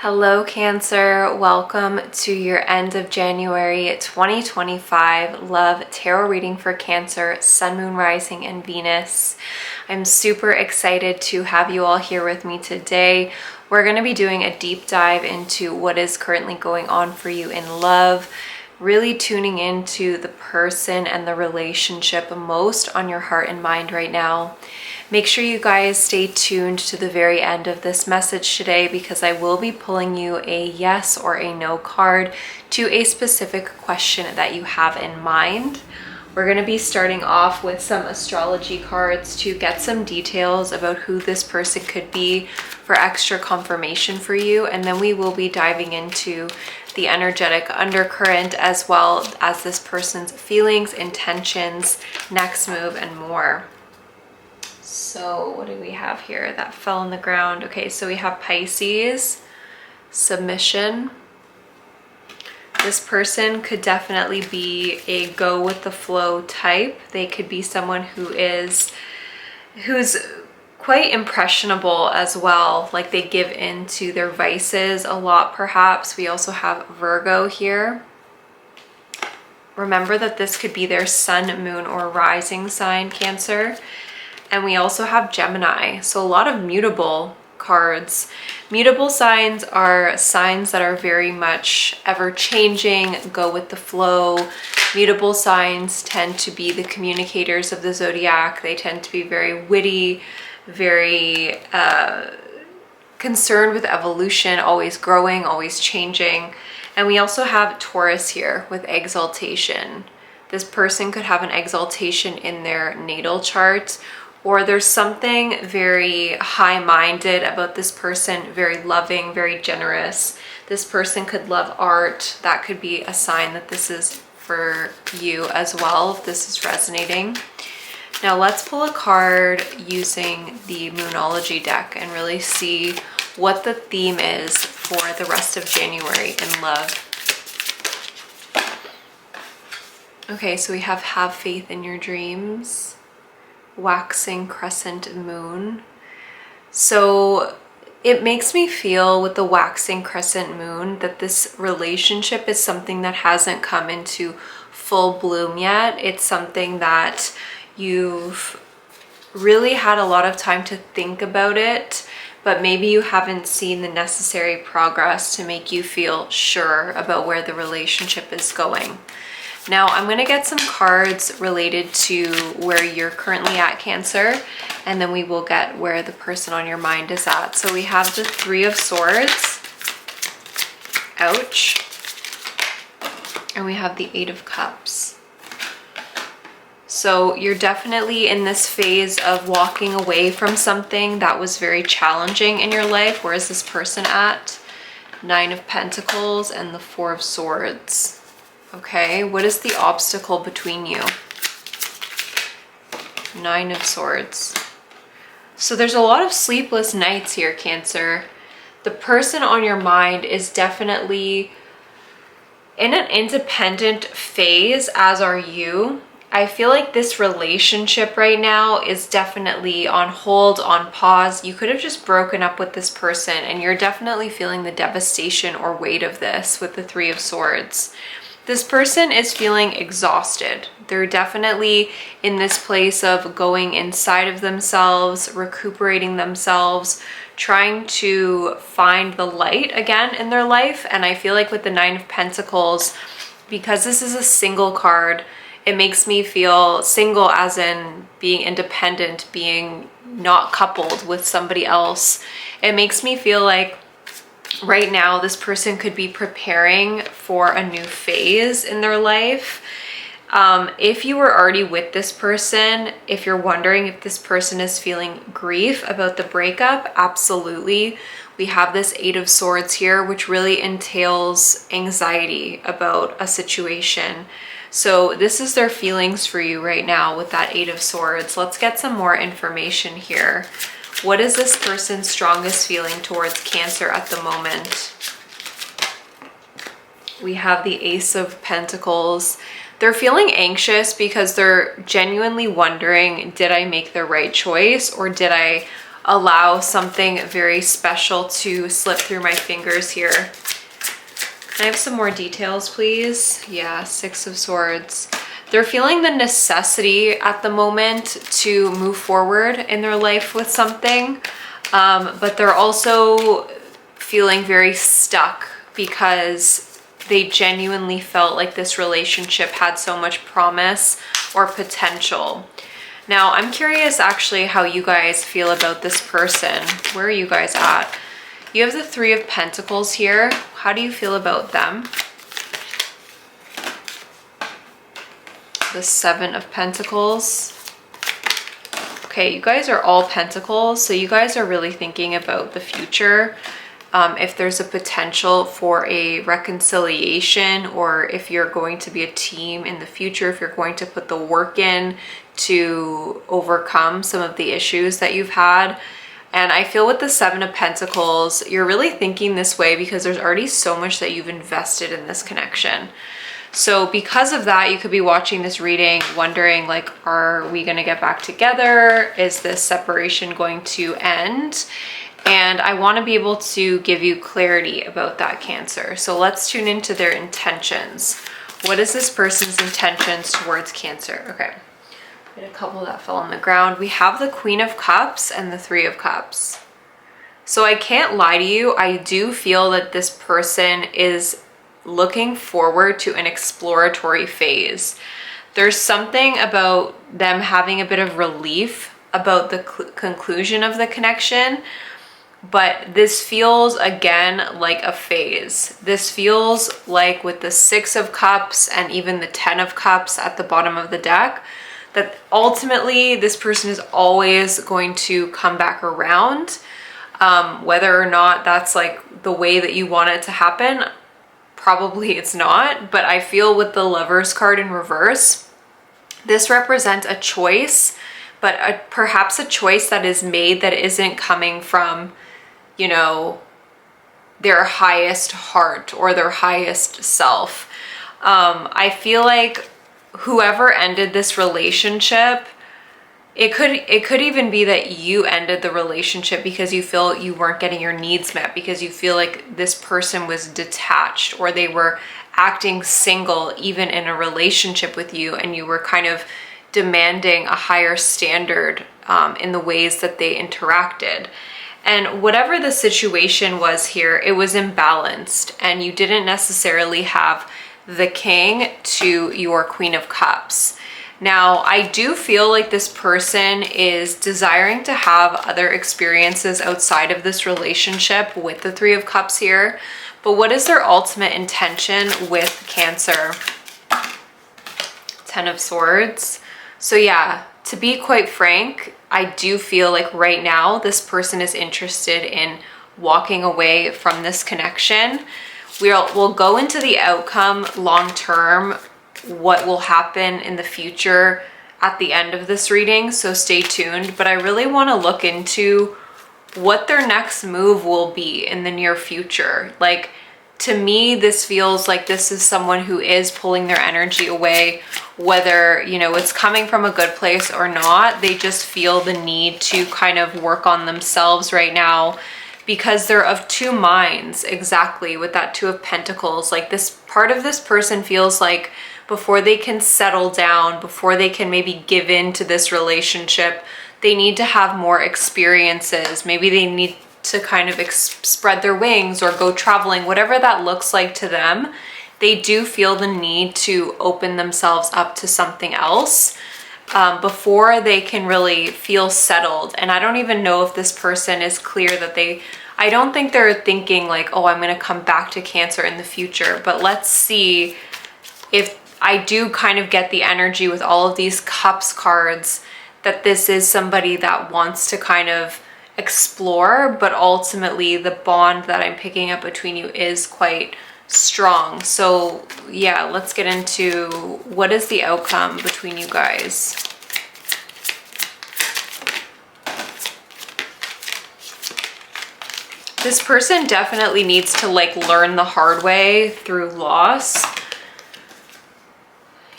Hello Cancer, welcome to your end of January 2025 Love Tarot reading for Cancer, Sun, Moon, Rising, and Venus. I'm super excited to have you all here with me today. We're going to be doing a deep dive into what is currently going on for you in love, really tuning into the person and the relationship most on your heart and mind right now. Make sure you guys stay tuned to the very end of this message today because I will be pulling you a yes or a no card to a specific question that you have in mind. We're going to be starting off with some astrology cards to get some details about who this person could be for extra confirmation for you, and then we will be diving into the energetic undercurrent as well as this person's feelings, intentions, next move, and more. So what do we have here that fell on the ground? Okay, so we have Pisces, submission. This person could definitely be a go with the flow type. They could be someone who's quite impressionable as well, like they give in to their vices a lot perhaps. We also have Virgo here. Remember that this could be their sun, moon, or rising sign, Cancer. And we also have Gemini, so a lot of mutable cards. Mutable signs are signs that are very much ever-changing, go with the flow. Mutable signs tend to be the communicators of the zodiac. They tend to be very witty, very concerned with evolution, always growing, always changing. And we also have Taurus here with exaltation. This person could have an exaltation in their natal chart, or there's something very high-minded about this person, very loving, very generous. This person could love art. That could be a sign that this is for you as well, if this is resonating. Now let's pull a card using the Moonology deck and really see what the theme is for the rest of January in love. Okay, so we have faith in your dreams. Waxing crescent moon. So it makes me feel with the waxing crescent moon that this relationship is something that hasn't come into full bloom yet. It's something that you've really had a lot of time to think about it, but maybe you haven't seen the necessary progress to make you feel sure about where the relationship is going. Now I'm going to get some cards related to where you're currently at, Cancer, and then we will get where the person on your mind is at. So we have the Three of Swords, ouch, and we have the Eight of Cups. So you're definitely in this phase of walking away from something that was very challenging in your life. Where is this person at? Nine of Pentacles and the Four of Swords. Okay, what is the obstacle between you? Nine of Swords. So there's a lot of sleepless nights here, Cancer. The person on your mind is definitely in an independent phase, as are you. I feel like this relationship right now is definitely on hold, on pause. You could have just broken up with this person and you're definitely feeling the devastation or weight of this with the Three of Swords. This person is feeling exhausted. They're definitely in this place of going inside of themselves, recuperating themselves, trying to find the light again in their life. And I feel like with the Nine of Pentacles, because this is a single card, it makes me feel single as in being independent, being not coupled with somebody else. It makes me feel like right now this person could be preparing for a new phase in their life. If you were already with this person, if you're wondering if this person is feeling grief about the breakup, absolutely. We have this Eight of Swords here, which really entails anxiety about a situation. So this is their feelings for you right now with that Eight of Swords. Let's get some more information here. What is this person's strongest feeling towards Cancer at the moment? We have the Ace of Pentacles. They're feeling anxious because they're genuinely wondering, did I make the right choice, or did I allow something very special to slip through my fingers here. Can I have some more details, please? Yeah, Six of Swords. They're feeling the necessity at the moment to move forward in their life with something, but they're also feeling very stuck because they genuinely felt like this relationship had so much promise or potential. Now, I'm curious actually how you guys feel about this person. Where are you guys at? You have the Three of Pentacles here. How do you feel about them? The Seven of Pentacles. Okay, you guys are all Pentacles, so you guys are really thinking about the future. If there's a potential for a reconciliation, or if you're going to be a team in the future, if you're going to put the work in to overcome some of the issues that you've had. And I feel with the Seven of Pentacles, you're really thinking this way because there's already so much that you've invested in this connection. So because of that, you could be watching this reading wondering, like, are we going to get back together? Is this separation going to end? And I want to be able to give you clarity about that, Cancer. So let's tune into their intentions. What is this person's intentions towards Cancer? Okay. We had a couple that fell on the ground. We have the Queen of Cups and the Three of Cups. So I can't lie to you. I do feel that this person is looking forward to an exploratory phase. There's something about them having a bit of relief about the conclusion of the connection, but this feels again like a phase. This feels like with the Six of Cups and even the Ten of Cups at the bottom of the deck, that ultimately this person is always going to come back around. Whether or not that's like the way that you want it to happen, probably it's not. But I feel with the Lovers card in reverse, this represents a choice, but perhaps a choice that is made that isn't coming from, you know, their highest heart or their highest self. I feel like whoever ended this relationship, it could even be that you ended the relationship because you feel you weren't getting your needs met, because you feel like this person was detached or they were acting single even in a relationship with you, and you were kind of demanding a higher standard in the ways that they interacted. And whatever the situation was here, it was imbalanced, and you didn't necessarily have the King to your Queen of Cups. Now, I do feel like this person is desiring to have other experiences outside of this relationship with the Three of Cups here. But what is their ultimate intention with Cancer? Ten of Swords. So yeah, to be quite frank, I do feel like right now this person is interested in walking away from this connection. We'll go into the outcome long term, what will happen in the future at the end of this reading, so stay tuned. But I really want to look into what their next move will be in the near future. Like, to me, this feels like this is someone who is pulling their energy away, whether, you know, it's coming from a good place or not. They just feel the need to kind of work on themselves right now because they're of two minds, exactly, with that Two of Pentacles. Like, this part of this person feels like before they can settle down, before they can maybe give in to this relationship, they need to have more experiences. Maybe they need to kind of spread their wings or go traveling, whatever that looks like to them. They do feel the need to open themselves up to something else before they can really feel settled. And I don't even know if this person is clear that I don't think they're thinking like, oh, I'm going to come back to Cancer in the future. But let's see if I do kind of get the energy with all of these Cups cards that this is somebody that wants to kind of explore, but ultimately the bond that I'm picking up between you is quite strong. So yeah, let's get into what is the outcome between you guys. This person definitely needs to like learn the hard way through loss.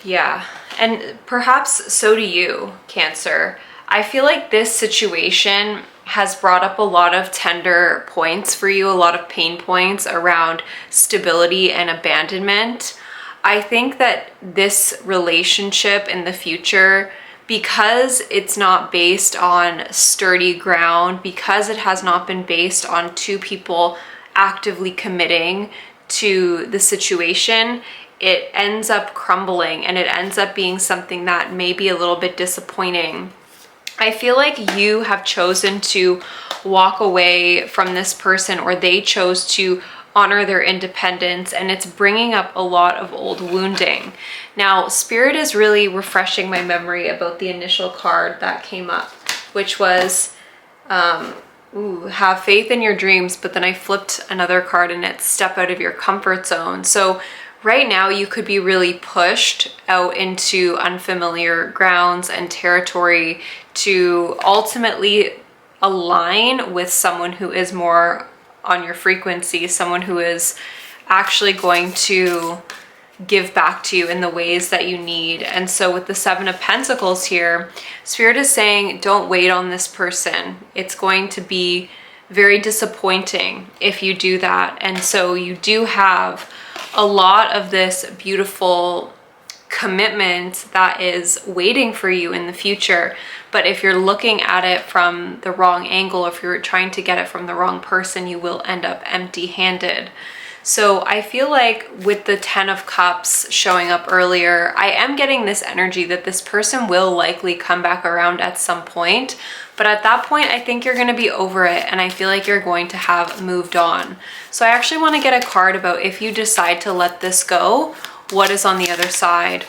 Yeah, and perhaps so do you, Cancer. I feel like this situation has brought up a lot of tender points for you, a lot of pain points around stability and abandonment. I think that this relationship in the future, because it's not based on sturdy ground, because it has not been based on two people actively committing to the situation, it ends up crumbling and it ends up being something that may be a little bit disappointing. I feel like you have chosen to walk away from this person, or they chose to honor their independence, and it's bringing up a lot of old wounding. Now, Spirit is really refreshing my memory about the initial card that came up, which was have faith in your dreams, but then I flipped another card and it's step out of your comfort zone. So right now you could be really pushed out into unfamiliar grounds and territory to ultimately align with someone who is more on your frequency, someone who is actually going to give back to you in the ways that you need. And so with the Seven of Pentacles here, Spirit is saying, don't wait on this person. It's going to be very disappointing if you do that. And so you do have a lot of this beautiful commitment that is waiting for you in the future. But if you're looking at it from the wrong angle, if you're trying to get it from the wrong person, you will end up empty-handed. So I feel like with the Ten of Cups showing up earlier, I am getting this energy that this person will likely come back around at some point. But at that point, I think you're going to be over it, and I feel like you're going to have moved on. So I actually want to get a card about if you decide to let this go, what is on the other side,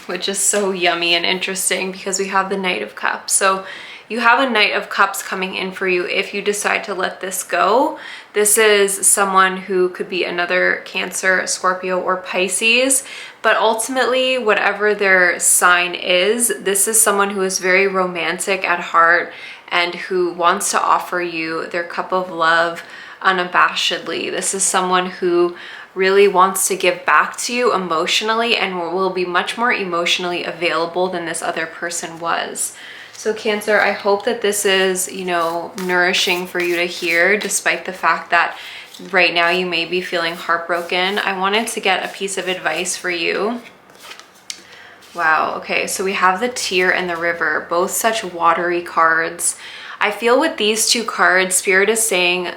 which is so yummy and interesting because we have the Knight of Cups. So you have a Knight of Cups coming in for you if you decide to let this go. This is someone who could be another Cancer, Scorpio, or Pisces, but ultimately, whatever their sign is, this is someone who is very romantic at heart and who wants to offer you their cup of love unabashedly. This is someone who really wants to give back to you emotionally and will be much more emotionally available than this other person was. So Cancer, I hope that this is, nourishing for you to hear, despite the fact that right now you may be feeling heartbroken. I wanted to get a piece of advice for you. Wow, okay, so we have the Tear and the River, both such watery cards. I feel with these two cards, Spirit is saying,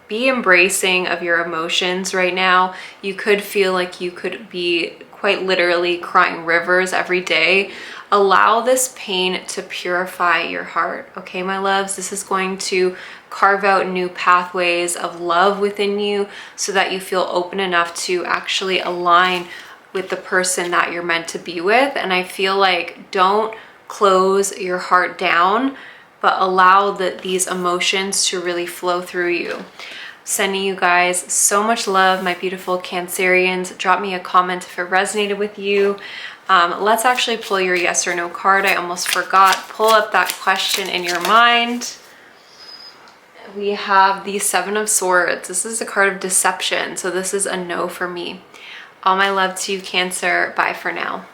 be embracing of your emotions right now. You could feel like you could be quite literally crying rivers every day. Allow this pain to purify your heart, okay, my loves? This is going to carve out new pathways of love within you so that you feel open enough to actually align with the person that you're meant to be with. And I feel like don't close your heart down, but allow these emotions to really flow through you. Sending you guys so much love, my beautiful Cancerians. Drop me a comment if it resonated with you. Let's actually pull your yes or no card. I almost forgot. Pull up that question in your mind. We have the Seven of Swords. This is a card of deception, so this is a no for me. All my love to you, Cancer. Bye for now.